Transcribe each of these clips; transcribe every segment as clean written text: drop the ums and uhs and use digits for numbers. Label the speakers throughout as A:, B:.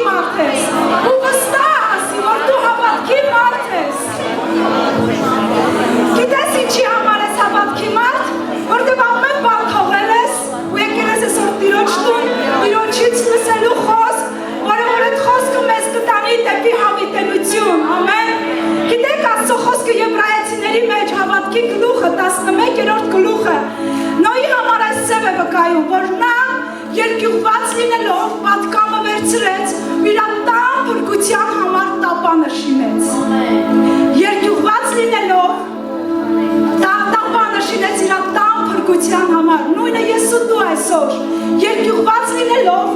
A: մարդ ես, ու վստահ ասի, որ դու հավատքի մարդ ես։ Գիտես ինչի համար ես հավատքի մարդ, որտեղ ամեն բան թողել ես, ու եկել ես այսօր Տիրոջ տուն, Տիրոջից լսելու խոսք, որը որ այդ խոսքը մեզ կտանի դեպի հավիտենություն, ամեն։ Գիտեք Աստծո խոսքը Եբրայեցիների մեջ հավատքի գլուխը, 11-րդ գլուխը, Նոյի համար այսպես է վկայում, որ նա երկյուղված լինելով պատկամը վերցրեց, իր տան փրկության համար տապանը շինեց։ Երկյուղված լինելով տապանը շինեց իր տան փրկության համար։ Նույնը ես ու դու այսօր երկյուղված լինելով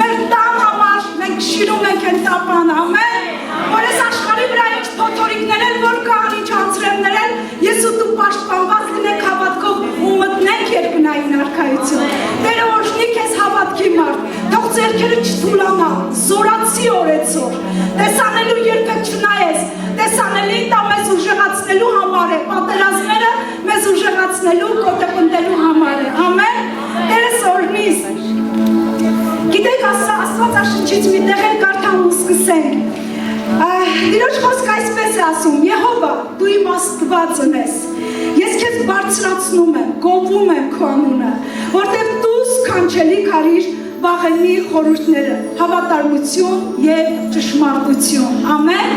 A: մեր տան համար մենք շինում ենք այն տապանը, ամեն։ Որ այս աշխարհի վրա ինչ փոթորիկներ են, որ կան, ինչ անձրևներ են, ես ու դու պաշտպանված լինենք հավատքով ու մտնենք երկնային արքայություն։ Տերը օրհնի քեզ հավատքի մարդ, թող ձեռքերը չթուլանա, զորացի օրեցօր։ Տեսանելու երբեք չնայես, տեսանելին դա մեզ ուժեղացնելու համար է, պատերազմները մեզ ուժեղացնելու, կոտեպնդելու համար է, ամեն։ Տերս օրհնի։ Գիտեք, Աստվածաշնչից մի տեղ էլ կարդամ ու սկսենք։ Տիրոջ խոսքը այսպես է ասում. Եհովա, դու իմ Աստվածն ես։ Ես քեզ բարձրացնում եմ, գովում եմ քո անունը, որտեղ դու սքանչելի քարիր վաղեմի խորհուրդները, հավատարմություն եւ ճշմարտություն։ Ամեն։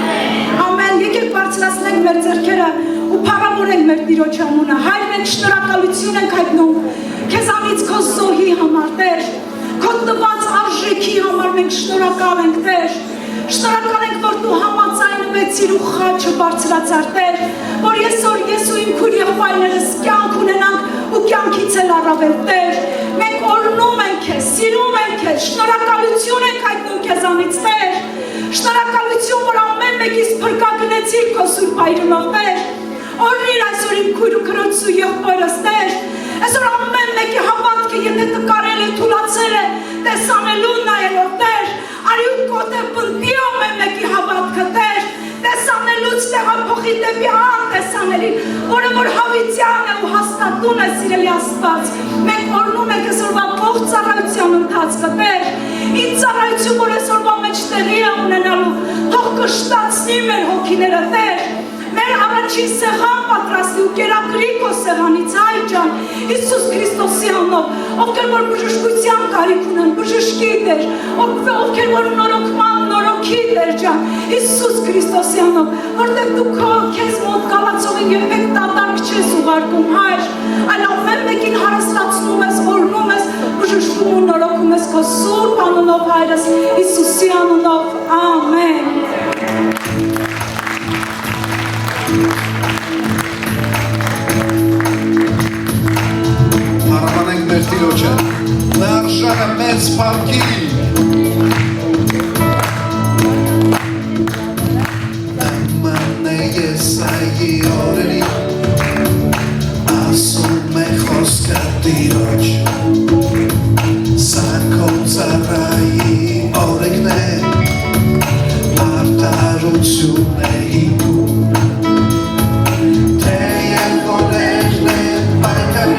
A: Ամեն։ Եկեք բարձրացնենք մեր ձեռքերը ու փառավորենք մեր Տիրոջ անունը։ Հայր, մենք շնորհակալություն ենք հայտնում քեզանից քո զոհի համար, Տեր, քո տված արժեքի համար մենք շնորհակալ ենք, Տեր։ Շնորհակալ ենք, որ դու համաձայնվեցիր ու խաչը բարձրացար, Տեր, որ այսօր ես ու իմ քույր եղբայրներս կյանք ունենանք ու կյանքից էլ առավել, Տեր։ Մենք օրհնում ենք քեզ, սիրում ենք քեզ, շնորհակալություն ենք հայտնում քեզանից, Տեր։ Շնորհակալություն, որ ամեն մեկից փրկագնեցիր քո Սուրբ Հայրենով, Տեր։ Օրհնիր այսօր իմ քույր ու քրոջս ու եղբայրս, Տեր։ Այսօր ամեն մեկի հավատքը եթե տկարել է, թուլացել է, տեսանելու նայելով, Տեր, արի ու կոտեպնդի ամեն մեկի հավատքը, Տեր, տեսանելուց տեղափոխի դեպի անտեսանելին, որը որ հավիտյան է ու հաստատուն է, սիրելի Աստված։ Մենք օրհնում ենք այսօրվա ողջ ծառայության ընթացքը, Տեր, ինչ ծառայություն, որ այսօրվա մեջ տեղի է ունենալու, թող կշտացնի մեր հոգիները, Տեր։ Մեր առաջին սեղան պատրաստի ու կերակրի քո սեղանից, Հայր ջան, Հիսուս Քրիստոսի անունով, ովքեր որ բժշկության կարիք ունեն, բժշկի Տեր, ովքեր որ նորոգման նորոգի Տեր ջան, Հիսուս Քրիստոսի անունով, որտեղ դու քեզ մոտ գալացողին երբեք դատարկ չես ուղարկում, Հայր, այլ ամեն մեկին հարստացնում ես, օրհնում ես, բժշկում ու նորոգում ես քո սուրբ անունով, Հայրս, Հիսուսի անունով, ամեն։
B: Հարավանենք մեր Տիրոջը, նա արժան է մեծ փառքի։ Նման է Եսայի օրերի, ասում է խոսքը Տիրոջ, սա քո ծառայի օրենքն է, արդարություն է հիգում, թեև օրենքն է պայքարի,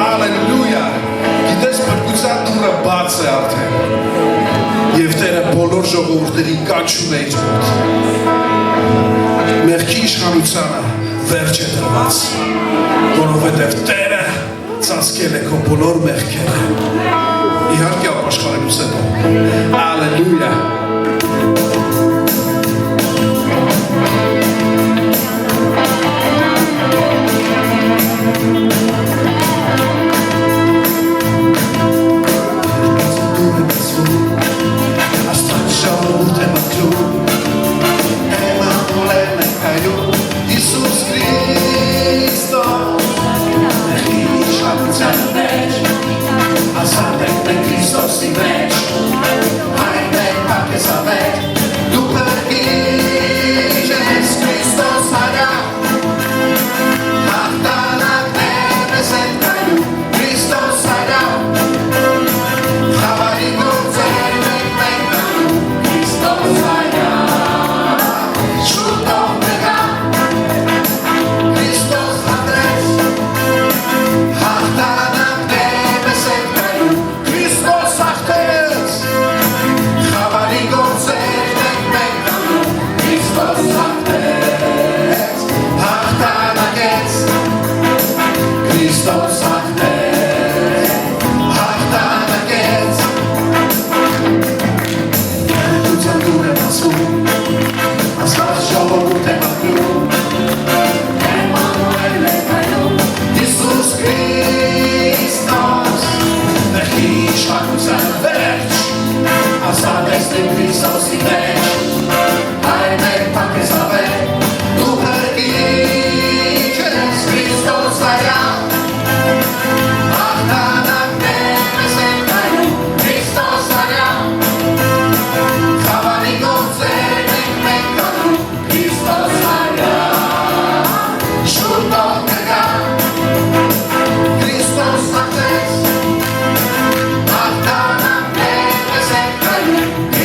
B: Ալելույա, գիտես բրկության դուրը բաց է արդեն և Տերը բոլոր ժողովուրդների կաչում է իր մոտ մեղքի իշխանությանը վերջ է տրված որովհետև Տերը ծածկել է քո բոլոր մեղքերը իհարկե ապաշխարելուց հետո Ալելույա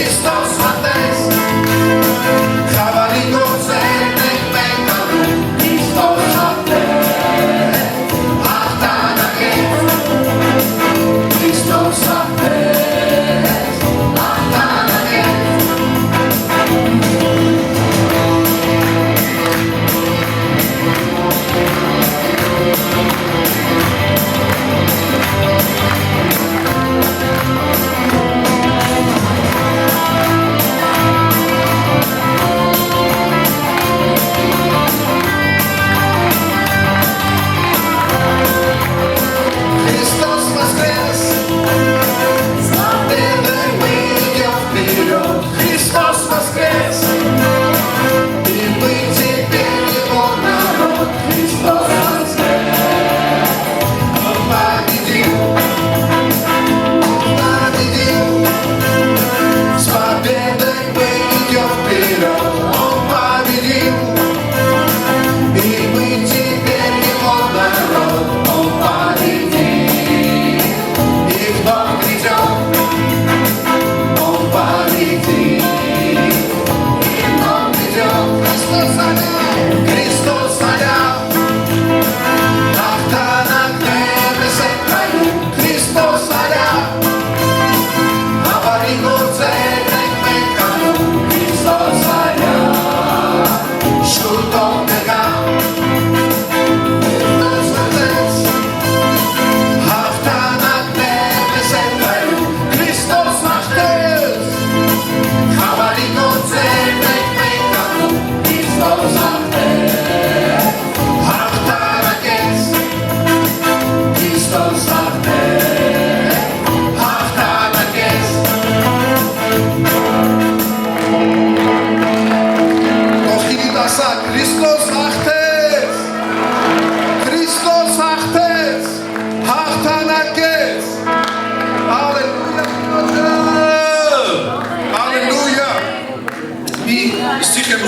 C: Christos Mates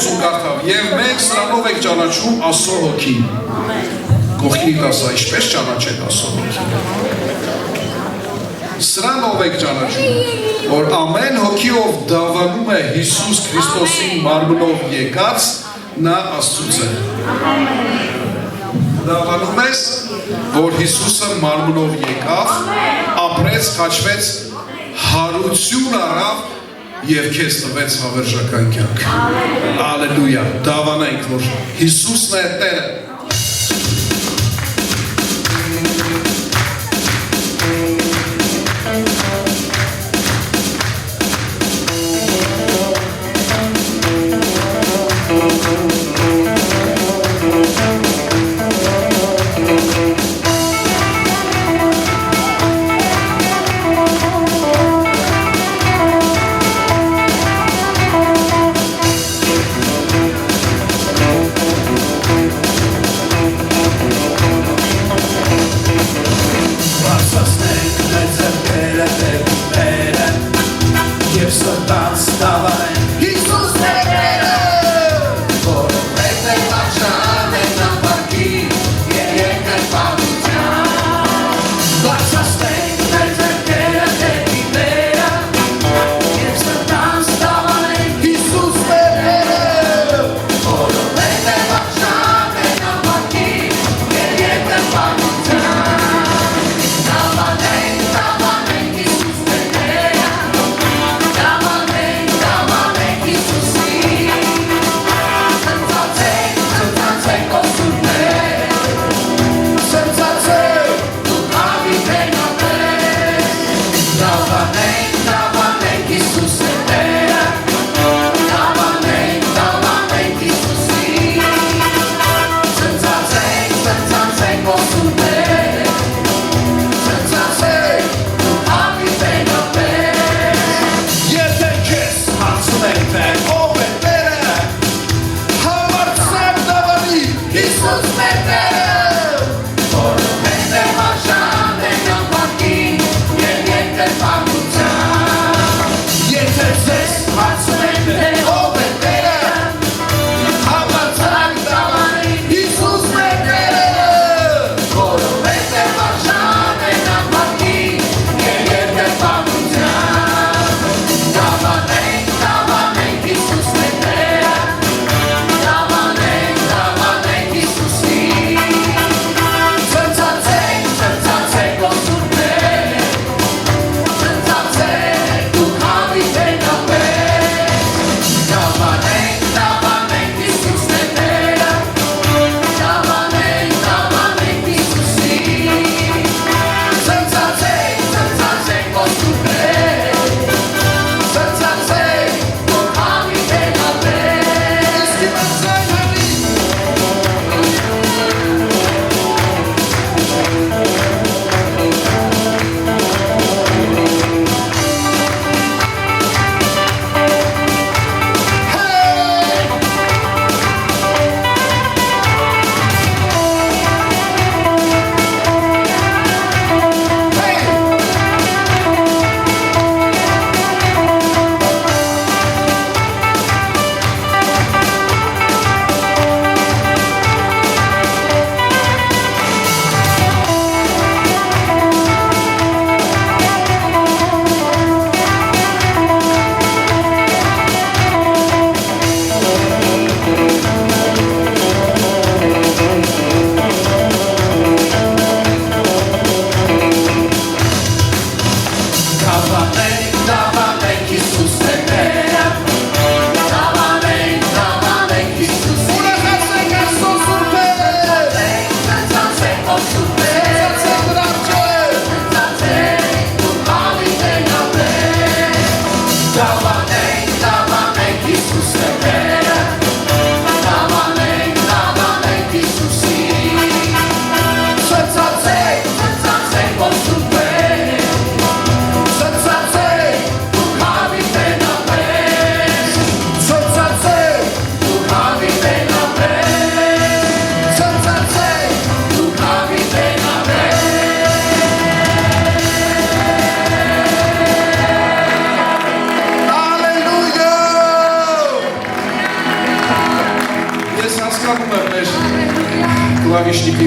B: խոսում կարդավ, եւ մենք սրանով ենք ճանաչում Աստծո հոգին։ Կողքին ասա, ինչպես ճանաչեք Աստծո հոգին։ Սրանով եք ճանաչում, որ ամեն հոգիով դավանում է Հիսուս Քրիստոսի մարմնով եկած, նա Աստծուց է։ Դավանում ես, որ Հիսուսը մարմնով եկավ, ապրեց, խաչվեց, հարություն առավ և քեզ տվեց հավերժական կյանք։ Ալելույա, դավանենք, որ Հիսուսն է Տերը։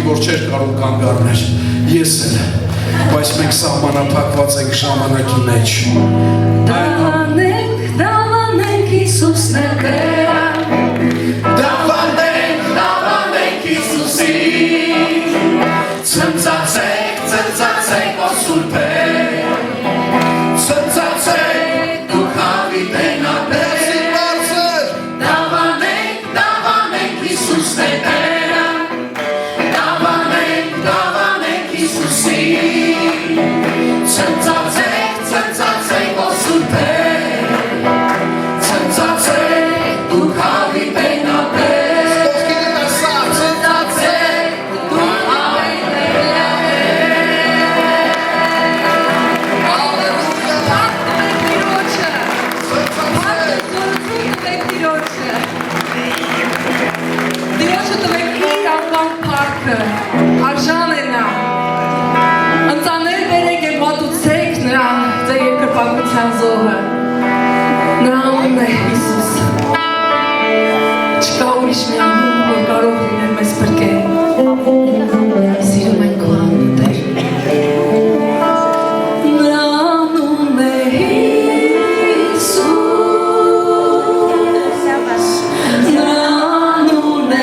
B: որ չէր կարող կանգ առնել, ես էլ, բայց մենք սահմանափակված ենք ժամանակի մեջ։
A: Դավանենք Հիսուսն է Տերը,
C: Դավանենք Հիսուսին, ծնծացեք ո սուրբեր, ծնծացեք դուք հավիտենաբեր, դավանենք Հիսուսն է Տերը, դավանենք Հիսուսին, ծնծացեք ո սուրբեր, ծնծացեք դուք հավիտենաբեր, ծնծացեք դուք
D: Արժան է նա, ընծաներ բերեք և մատուցեք նրան ձեր երկրպագության զոհը, նրա անունն է Հիսուս, չկա ուրիշ մի անուն, որ կարող լինել մեզ փրկել, սիրում ենք քո անունը Տեր, նրա անունն է Հիսուս, նրա անունն է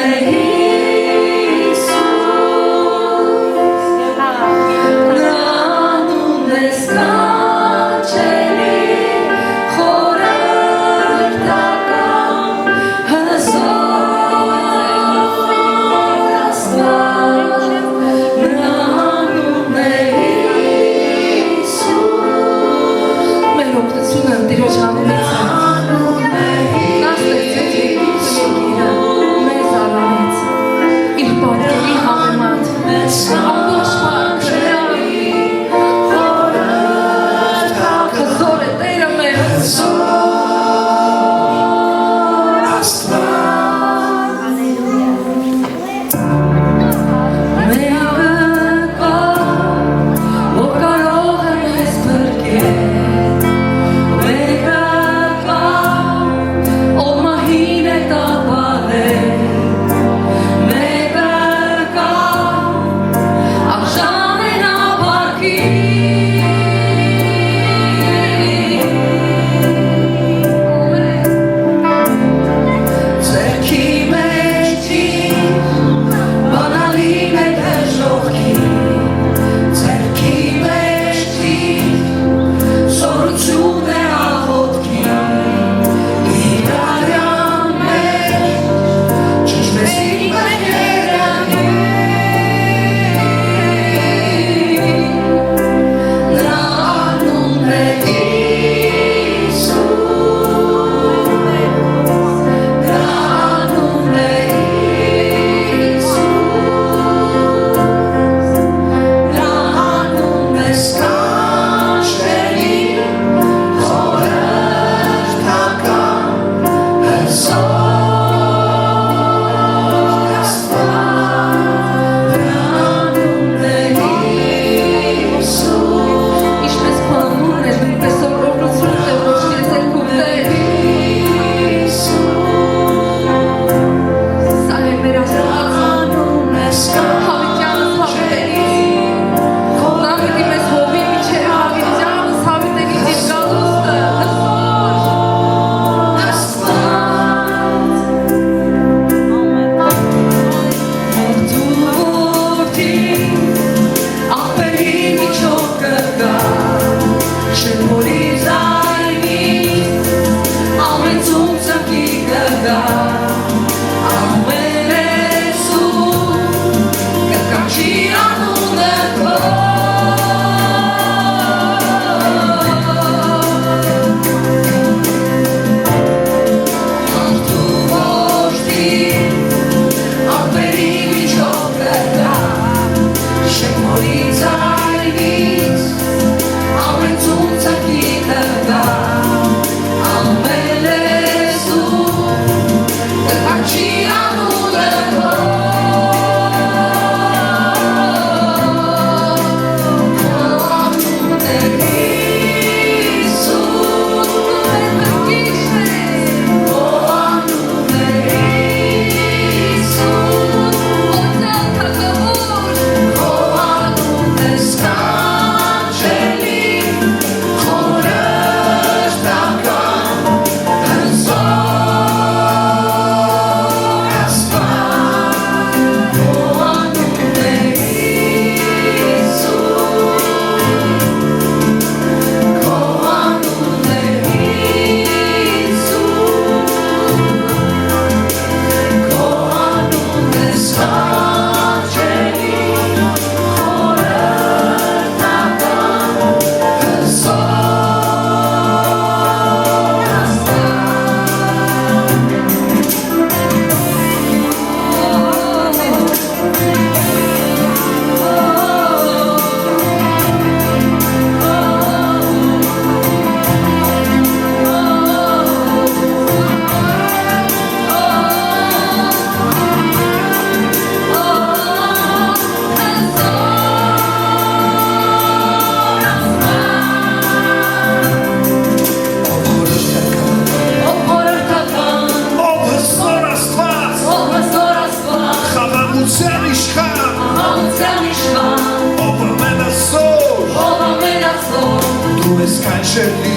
B: Դու ես կանչելի,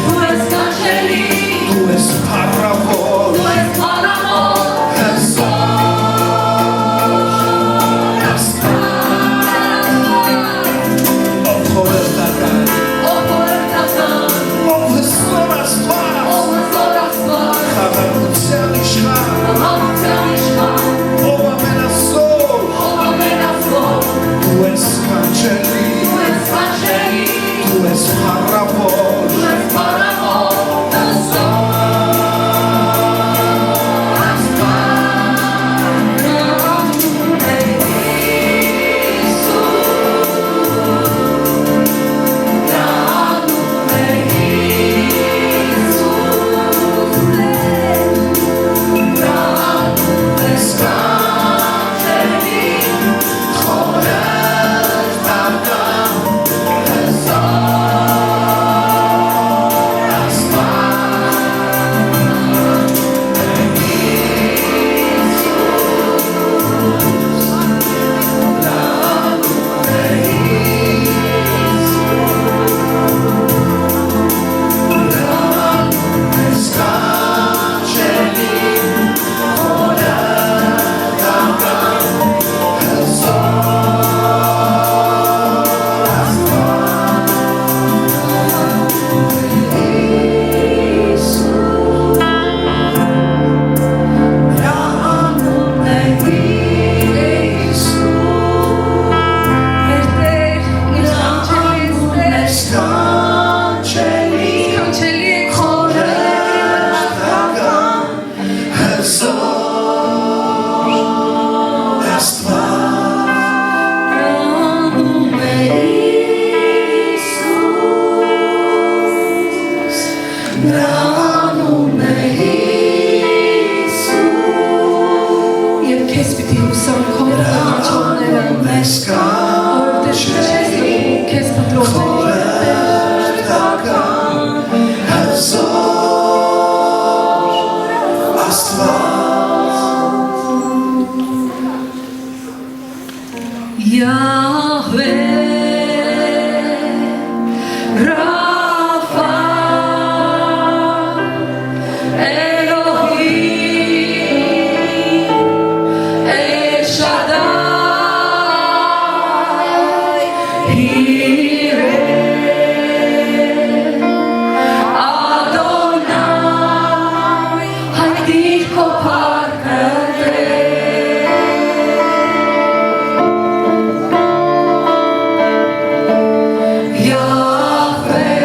C: Դու ես կանչելի,
B: դու ես փառավոր,
C: Դու ես փառավոր,
B: հզոր Աստված, ով խորհրդական,
C: ով խորհրդական,
B: ով հզոր Աստված,
C: ով հզոր Աստված,
B: խաղաղության իշխան,
C: խաղաղության իշխան,
B: ով ամենասոր,
C: ով ամենասոր,
B: դու ես կանչելի,
C: Դու ես կանչելի,
B: դու ես փառավոր,
C: Դու ես փառավոր, հզոր
D: Եվ քեզ պիտի հուսանք քո կանչողները, որովհետև չես լքում քեզ պատրողների Yahweh, Rapha, Elohim, El Shaddai, Yireh, Adonai, Haydir kopar Yahweh.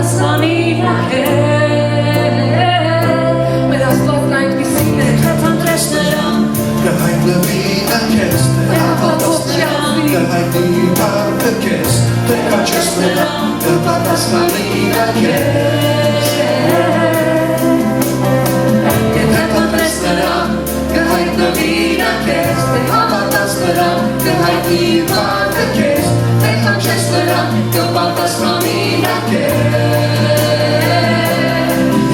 D: պատասխանիր մեր Աստվածն այնպիսին է խնդրես նրան
E: Կհայտնվի նա քեզ Կհայտնի բառը քեզ Կկաչես նրան Կպատասխանի նա քեզ Եթե խնդրես նրան Կհայտնվի նա քեզ Կհավատաս նրան Կհայտնի բառը քեզ Կկաչես նրան Կպատասխանի նա քեզ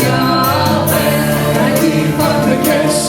E: Yahweh Հայտնի բառը քեզ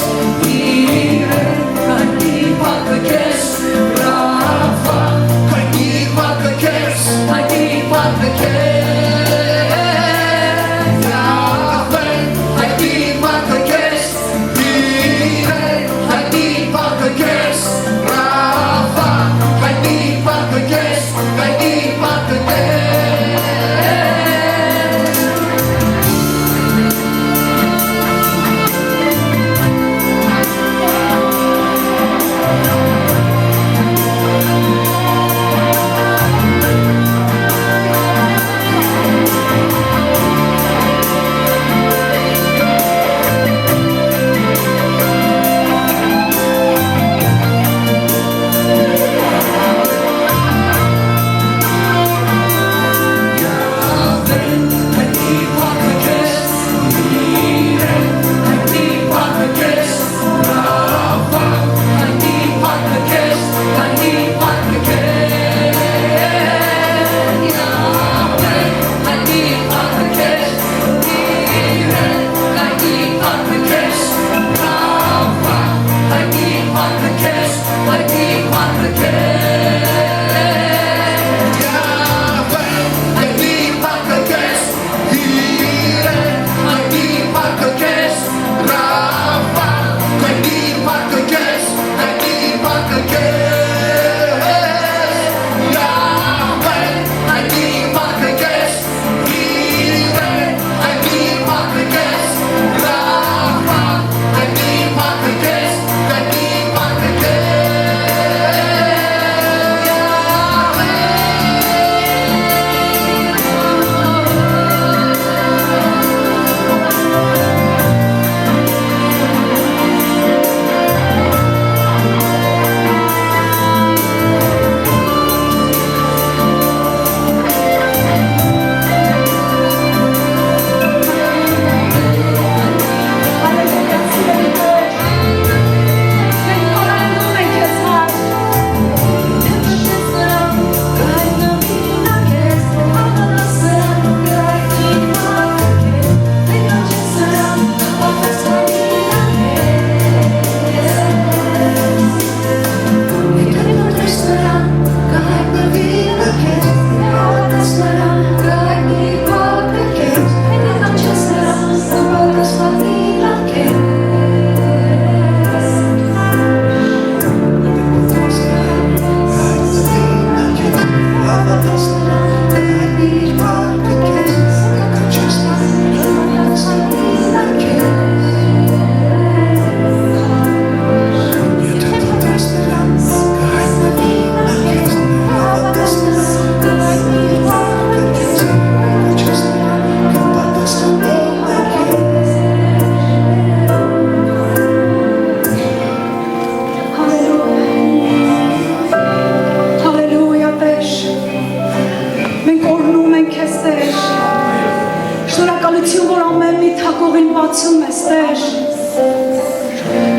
A: Շնորհակալություն, որ ամեն մի թակողին բացում ես, Տեր։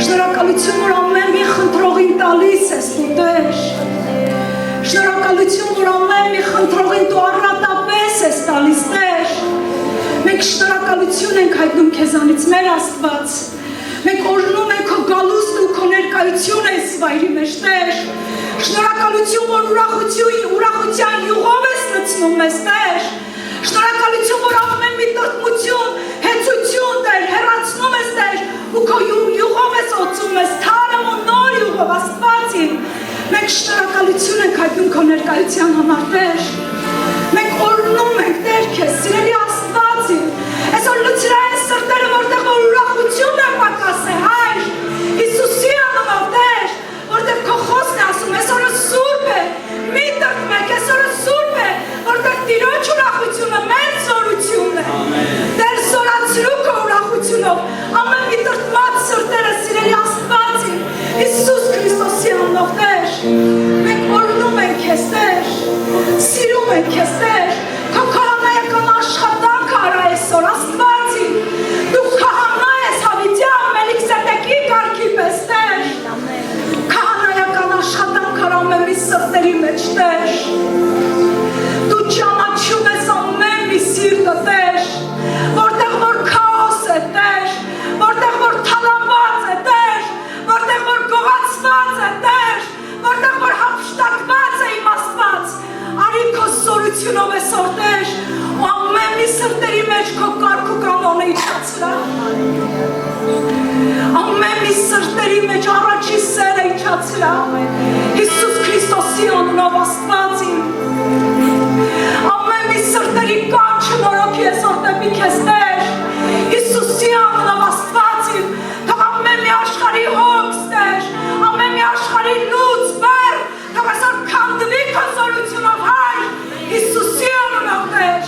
A: Շնորհակալություն, որ ամեն մի խնդրողին տալիս ես դու, Տեր։ Շնորհակալություն, որ ամեն մի խնդրողին դու առատապես ես տալիս, Տեր։ Մենք շնորհակալություն ենք հայտնում քեզանից, մեր Աստված։ Մենք օրհնում ենք քո գալուստը ու քո ներկայությունը այս վայրի մեջ, Տեր։ Շնորհակալություն, որ ուրախության յուղով ես լցնում ես, Տեր։ Շնորհակալություն, որ ամեն մի տրտմություն, հեծություն, Տեր, հեռացնում ես, Տեր, ու քո յուղով ես օծում ես, թարմ ու նոր յուղով, Աստված իմ։ Մենք շնորհակալություն ենք հայտնում քո ներկայության համար, Տեր։ Մենք օրհնում ենք, Տեր, քեզ, սիրելի Աստված իմ։ Այսօր լցրային սրտերը, որտեղ որ ուրախություն է պակաս է, Հայր, Հիսուսի անունով, Տեր, որտեղ քո խոսքն է ասում, այսօրը սուրբ է, մի տրտմեք, այսօրը սուրբ է, որտեղ Տիրոջ ուրախությունը, մեր զորություն Տեր։ Դու ճանաչում ես ամեն մի սիրտը, Տեր, որտեղ որ քաոս է, Տեր, որտեղ որ թալանված է, Տեր, որտեղ որ գողացված է, Տեր, որտեղ որ հափշտակված է իմաստված, արի քո սորությունով այսօր, Տեր, ու ամեն մի սրտերի մեջ քո կարգ ու կանոնը իջացրա։ Ամեն մի սրտերի մեջ առաջի սերը իջացրա, Հիսուս Քրիստոսի անունով Աստված իմ։ Ամեն մի սրտերի կանչը նորոգի այսօր դեպի քեզ, Տեր, Հիսուսի անունով Աստված իմ, թող ամեն մի աշխարհի հոգս, Տեր, ամեն մի աշխարհի լույս բեր, թող այսօր քանդվի քո զորությունով, Հայր, Հիսուսի անունով, Տեր։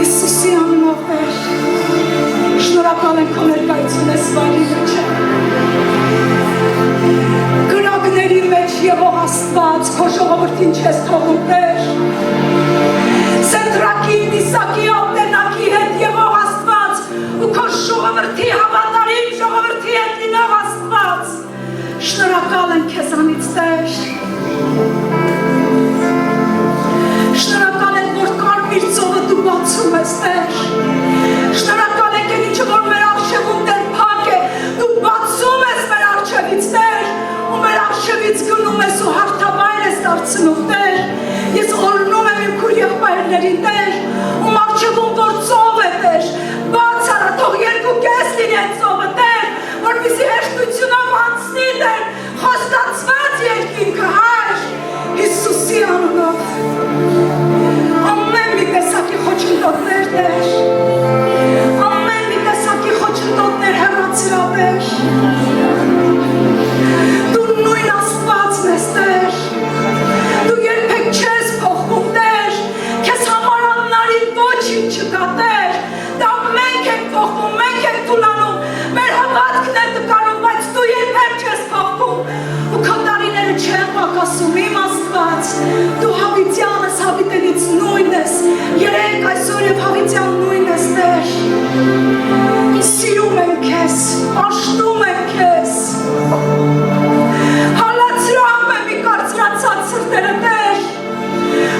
A: Հիսուսի անունով, Տեր։ Շնորհակալ ենք քո ներկայությունը սվարի մեջ։ Գրագների մեջ եղող Աստված քո ժողովրդին չես թողում, Տեր։ Սեդրակի, Միսակի, Աբդենակի հետ եղող Աստված ու քո ժողովրդի հավատարիմ ժողովրդի հետ լինող Աստված։ Շնորհակալ ենք քեզանից, Տեր։ Շնորհակալ ենք, որ կարմիր ծովը դու բացում ես, Տեր։ Շնորհակալ ենք, ինչը որ մեր առջևում Տեր փակ է, դու բացում ես մեր առջևից, Տեր, ու մեր առջևից գնում ես ու հարթավայր ես դարձնում, Տեր։ Ես օրհնում եմ իմ քույր եղբայրներին, Տեր, ում առջևում որ ծով է, Տեր, բաց արա, թող երկու կես լինի այդ ծովը, Տեր, որպեսզի հեշտությունով անցնի, Տեր, խոստացված երկինքը, Հայր, Հիսուսի անունով։ Ամեն մի տեսակի խոչընդոտներ, Տեր, ամեն մի տեսակի խոչընդոտներ հեռացրա, Տեր։ Դու նույն Աստվածն ես, Տեր, դու երբեք չես փոխվում, Տեր, քեզ համար աննարին ոչինչ չկա, Տեր, դա մենք ենք փոխվում, մենք ենք թուլանում, մեր հավատքն է տկարում, բայց դու երբեք չես փոխվում, ու քո տարիները չեն պակասում, իմ Աստված, դու հավիտյանս հավիտենից նույն ես, երեք այսօր և հավիտյան նույն ես, Տեր, սիրում ենք քեզ, պաշտում ենք քեզ, հալացրամ եմ մի կարծրացած սրտերը, Տեր,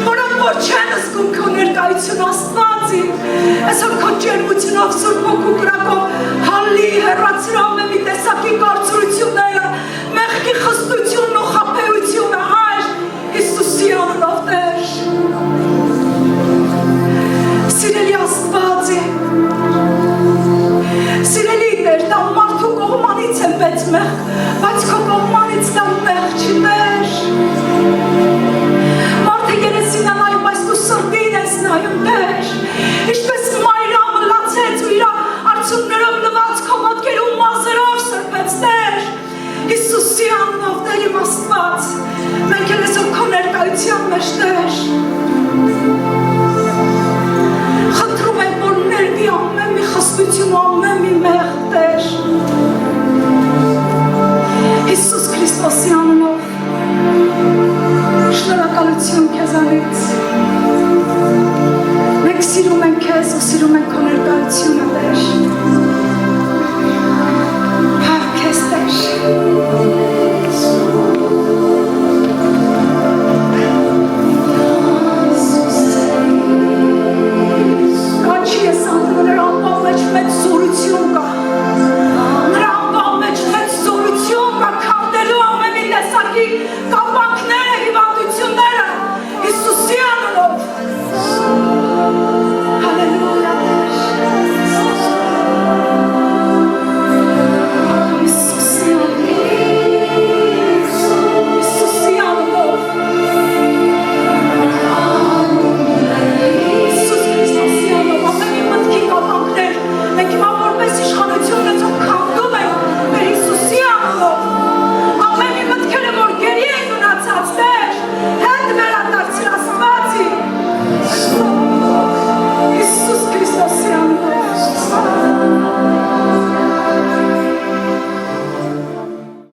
A: որոնք որ չեն զգում քո ներկայություն, Աստված իմ, այսօր քո ջերմությունով, Սուրբ Հոգու կրակով հալի հեռացրամ եմ մի տեսակի կարծրությունները, մեղքի խստությունն ու խաբեությունը, Հայր, Հիսուսի անունով, Տեր։ Սիրելի Աստված իմ, սիրելի Տեր, դա մարդու կողմանից է մեծ մեղք, բայց քո կողմանից դա մեղք չի, Տեր։ Մարդը երեսին է նայում, բայց դու սրտին ես նայում, Տեր, ինչպես